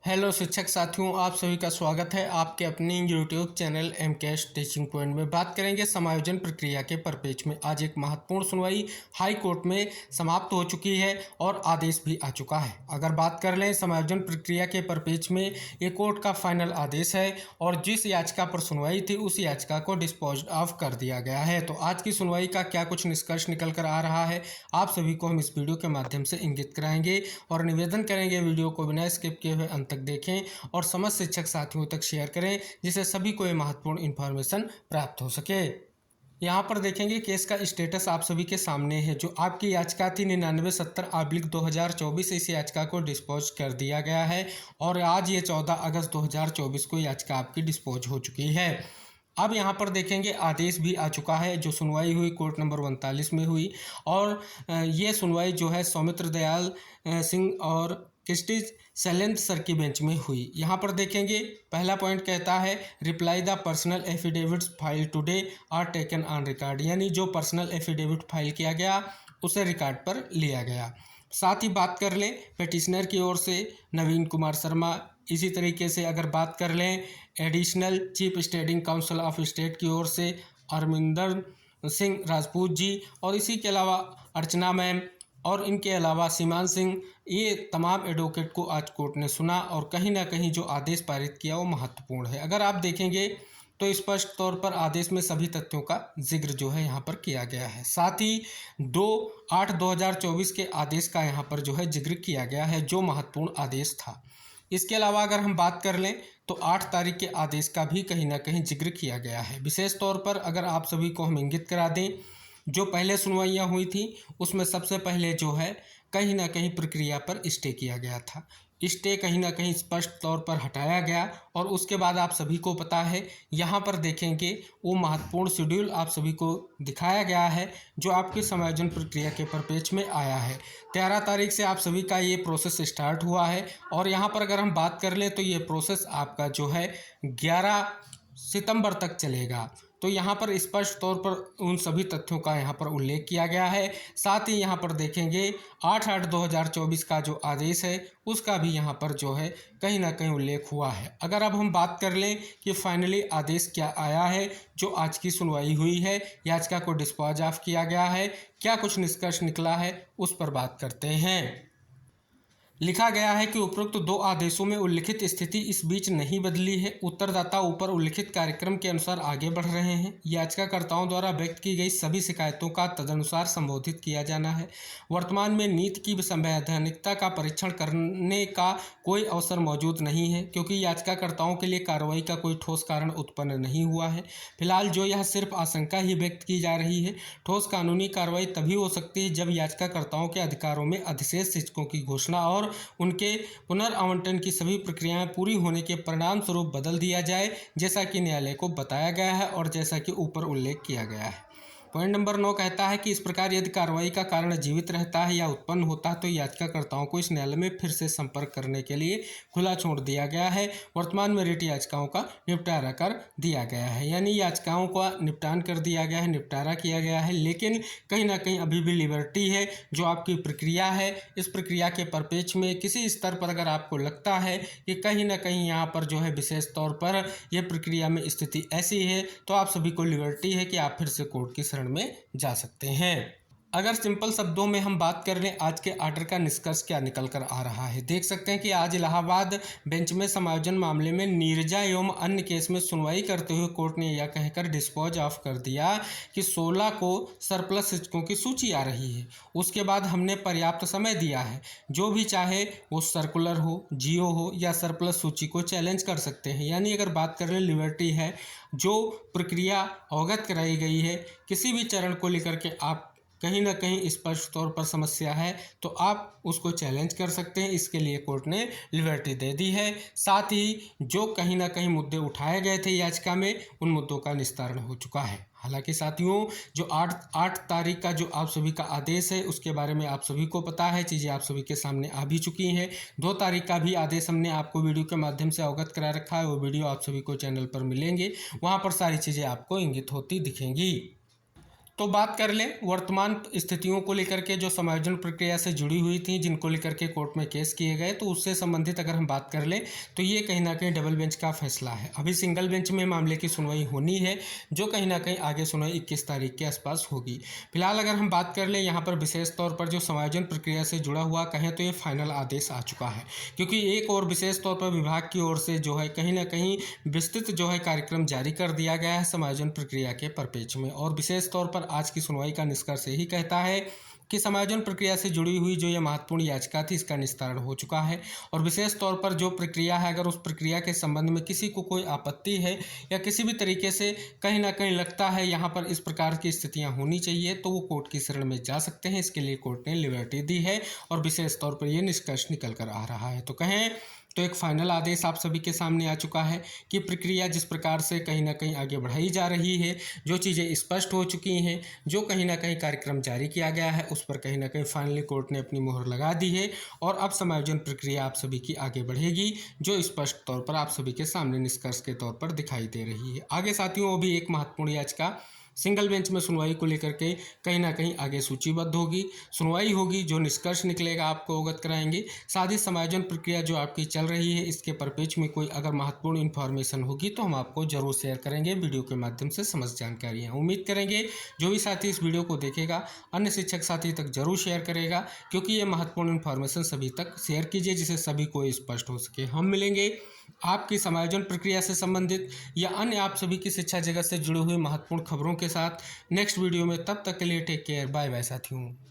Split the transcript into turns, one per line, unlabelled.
Hello शिक्षक साथियों, आप सभी का स्वागत है आपके अपने YouTube channel MKS teaching point में। बात करेंगे समायोजन प्रक्रिया के परिपेक्ष में। आज एक महत्वपूर्ण सुनवाई हाई कोर्ट में समाप्त हो चुकी है और आदेश भी आ चुका है। अगर बात कर लें समायोजन प्रक्रिया के परिपेक्ष में, ये कोर्ट का फाइनल आदेश है और जिस याचिका पर सुनवाई थी उस याचिका को डिस्पोज ऑफ कर दिया गया है। तो आज की सुनवाई का क्या कुछ निष्कर्ष निकल कर आ रहा है, आप सभी को हम इस वीडियो के माध्यम से इंगित कराएंगे और निवेदन करेंगे वीडियो को बिना स्किप किए हुए अंत तक देखें और समस्त शिक्षक साथियों तक शेयर करें, जिससे सभी को ये महत्वपूर्ण इन्फॉर्मेशन प्राप्त हो सके। यहाँ पर देखेंगे केस का स्टेटस आप सभी के सामने है। जो आपकी याचिका थी 9970/2024, इस याचिका को डिस्पोज कर दिया गया है और आज ये 14 अगस्त 2024 को याचिका आपकी डिस्पोज हो चुकी है। अब यहाँ पर देखेंगे आदेश भी आ चुका है। जो सुनवाई हुई कोर्ट नंबर 39 में हुई और ये सुनवाई जो है सौमित्र दयाल सिंह और क्रिस्टिस शैलेंद्र सर की बेंच में हुई। यहाँ पर देखेंगे पहला पॉइंट कहता है reply the personal affidavits file today are taken on record, यानी जो पर्सनल एफिडेविट फाइल किया गया उसे रिकॉर्ड पर लिया गया। साथ ही बात कर लें पिटिशनर की ओर से नवीन कुमार शर्मा, इसी तरीके से अगर बात कर लें additional chief स्टेटिंग council of state की ओर से अरविंदर सिंह राजपूत जी, और इसी के अलावा अर्चना मैम और इनके अलावा सीमान सिंह, ये तमाम एडवोकेट को आज कोर्ट ने सुना और कहीं ना कहीं जो आदेश पारित किया वो महत्वपूर्ण है। अगर आप देखेंगे तो स्पष्ट तौर पर आदेश में सभी तथ्यों का जिक्र जो है यहाँ पर किया गया है। साथ ही 2/8/2024 के आदेश का यहाँ पर जो है जिक्र किया गया है, जो महत्वपूर्ण आदेश था। इसके अलावा अगर हम बात कर लें तो 8 तारीख के आदेश का भी कहीं ना कहीं जिक्र किया गया है। विशेष तौर पर अगर आप सभी को हम इंगित करा दें, जो पहले सुनवाइयाँ हुई थी उसमें सबसे पहले जो है कहीं ना कहीं प्रक्रिया पर स्टे किया गया था। स्टे कहीं ना कहीं स्पष्ट तौर पर हटाया गया और उसके बाद आप सभी को पता है यहाँ पर देखेंगे वो महत्वपूर्ण शेड्यूल आप सभी को दिखाया गया है जो आपके समायोजन प्रक्रिया के परिपेक्ष में आया है। 13 तारीख से आप सभी का ये प्रोसेस स्टार्ट हुआ है और यहाँ पर अगर हम बात कर लें तो ये प्रोसेस आपका जो है 11 सितंबर तक चलेगा। तो यहाँ पर स्पष्ट तौर पर उन सभी तथ्यों का यहाँ पर उल्लेख किया गया है। साथ ही यहाँ पर देखेंगे 8/8/2024 का जो आदेश है उसका भी यहाँ पर जो है कहीं ना कहीं उल्लेख हुआ है। अगर अब हम बात कर लें कि फाइनली आदेश क्या आया है, जो आज की सुनवाई हुई है, याचिका को डिस्पोज ऑफ किया गया है, क्या कुछ निष्कर्ष निकला है, उस पर बात करते हैं। लिखा गया है कि उपरोक्त 2 आदेशों में उल्लिखित स्थिति इस बीच नहीं बदली है। उत्तरदाता ऊपर उल्लिखित कार्यक्रम के अनुसार आगे बढ़ रहे हैं। याचिकाकर्ताओं द्वारा व्यक्त की गई सभी शिकायतों का तदनुसार संबोधित किया जाना है। वर्तमान में नीति की संवैधानिकता का परीक्षण करने का कोई अवसर मौजूद नहीं है, क्योंकि याचिकाकर्ताओं के लिए कार्रवाई का कोई ठोस कारण उत्पन्न नहीं हुआ है। फिलहाल जो यह सिर्फ आशंका ही व्यक्त की जा रही है। ठोस कानूनी कार्रवाई तभी हो सकती है जब याचिकाकर्ताओं के अधिकारों में अधिशेष शिक्षकों की घोषणा और उनके पुनर्आवंटन की सभी प्रक्रियाएं पूरी होने के परिणाम स्वरूप बदल दिया जाए, जैसा कि न्यायालय को बताया गया है और जैसा कि ऊपर उल्लेख किया गया है। पॉइंट नंबर 9 कहता है कि इस प्रकार यदि कार्रवाई का कारण जीवित रहता है या उत्पन्न होता है तो याचिकाकर्ताओं को इस न्यायालय में फिर से संपर्क करने के लिए खुला छोड़ दिया गया है। वर्तमान में रिट याचिकाओं का निपटारा कर दिया गया है, यानी याचिकाओं का निपटान कर दिया गया है, निपटारा किया गया है। लेकिन कहीं ना कहीं अभी भी लिबर्टी है, जो आपकी प्रक्रिया है, इस प्रक्रिया के परिपेक्ष में किसी स्तर पर अगर आपको लगता है कि कहीं ना कहीं यहाँ पर जो है विशेष तौर पर यह प्रक्रिया में स्थिति ऐसी है, तो आप सभी को लिबर्टी है कि आप फिर से कोर्ट की में जा सकते हैं। अगर सिंपल शब्दों में हम बात कर लें आज के आर्डर का निष्कर्ष क्या निकल कर आ रहा है, देख सकते हैं कि आज इलाहाबाद बेंच में समायोजन मामले में नीरजा एवं अन्य केस में सुनवाई करते हुए कोर्ट ने यह कहकर डिस्पोज ऑफ कर दिया कि 16 को सरप्लस शिक्षकों की सूची आ रही है। उसके बाद हमने पर्याप्त समय दिया है, जो भी चाहे वो सर्कुलर हो, जियो हो या सरप्लस सूची को चैलेंज कर सकते हैं। यानी अगर बात कर लें लिबर्टी है, जो प्रक्रिया अवगत कराई गई है, किसी भी चरण को लेकर के आप कहीं ना कहीं स्पष्ट तौर पर समस्या है तो आप उसको चैलेंज कर सकते हैं। इसके लिए कोर्ट ने लिबर्टी दे दी है। साथ ही जो कहीं ना कहीं मुद्दे उठाए गए थे याचिका में, उन मुद्दों का निस्तारण हो चुका है। हालांकि साथियों, जो 8 तारीख का जो आप सभी का आदेश है उसके बारे में आप सभी को पता है, चीज़ें आप सभी के सामने आ भी चुकी हैं। 2 तारीख का भी आदेश हमने आपको वीडियो के माध्यम से अवगत करा रखा है। वो वीडियो आप सभी को चैनल पर मिलेंगे, वहाँ पर सारी चीज़ें आपको इंगित होती दिखेंगी। तो बात कर लें वर्तमान स्थितियों को लेकर के जो समायोजन प्रक्रिया से जुड़ी हुई थी, जिनको लेकर के कोर्ट में केस किए गए, तो उससे संबंधित अगर हम बात कर लें तो ये कहीं ना कहीं डबल बेंच का फैसला है। अभी सिंगल बेंच में मामले की सुनवाई होनी है, जो कहीं ना कहीं आगे सुनवाई 21 तारीख के आसपास होगी। फिलहाल अगर हम बात कर लें यहाँ पर विशेष तौर पर जो समायोजन प्रक्रिया से जुड़ा हुआ कहें तो ये फाइनल आदेश आ चुका है, क्योंकि एक और विशेष तौर पर विभाग की ओर से जो है कहीं ना कहीं विस्तृत जो है कार्यक्रम जारी कर दिया गया है समायोजन प्रक्रिया के परिप्रेक्ष्य में। और विशेष तौर पर आज की सुनवाई का निष्कर्ष यही कहता है कि समायोजन प्रक्रिया से जुड़ी हुई जो ये महत्वपूर्ण याचिका थी इसका निस्तारण हो चुका है। और विशेष तौर पर जो प्रक्रिया है, अगर उस प्रक्रिया के संबंध में किसी को कोई आपत्ति है या किसी भी तरीके से कहीं ना कहीं लगता है यहाँ पर इस प्रकार की स्थितियाँ होनी चाहिए, तो वो कोर्ट की शरण में जा सकते हैं। इसके लिए कोर्ट ने लिबर्टी दी है और विशेष तौर पर ये निष्कर्ष निकल कर आ रहा है। तो कहें तो एक फाइनल आदेश आप सभी के सामने आ चुका है कि प्रक्रिया जिस प्रकार से कहीं ना कहीं आगे बढ़ाई जा रही है, जो चीज़ें स्पष्ट हो चुकी हैं, जो कहीं ना कहीं कार्यक्रम जारी किया गया है, उस पर कहीं ना कहीं फाइनली कोर्ट ने अपनी मोहर लगा दी है। और अब समायोजन प्रक्रिया आप सभी की आगे बढ़ेगी, जो स्पष्ट तौर पर आप सभी के सामने निष्कर्ष के तौर पर दिखाई दे रही है। आगे साथियों, वो भी एक महत्वपूर्ण याचिका सिंगल बेंच में सुनवाई को लेकर के कहीं ना कहीं आगे सूचीबद्ध होगी, सुनवाई होगी, जो निष्कर्ष निकलेगा आपको अवगत कराएंगे। साथ ही समायोजन प्रक्रिया जो आपकी चल रही है इसके परिप्रेक्ष्य में कोई अगर महत्वपूर्ण इन्फॉर्मेशन होगी तो हम आपको जरूर शेयर करेंगे वीडियो के माध्यम से समस्त जानकारियाँ। उम्मीद करेंगे जो भी साथी इस वीडियो को देखेगा अन्य शिक्षक साथी तक जरूर शेयर करेगा, क्योंकि ये महत्वपूर्ण इन्फॉर्मेशन सभी तक शेयर कीजिए जिससे सभी को स्पष्ट हो सके। हम मिलेंगे आपकी समायोजन प्रक्रिया से संबंधित या अन्य आप सभी की शिक्षा जगत से जुड़ी हुई महत्वपूर्ण खबरों के साथ नेक्स्ट वीडियो में। तब तक के लिए टेक केयर, बाय बाय साथियों।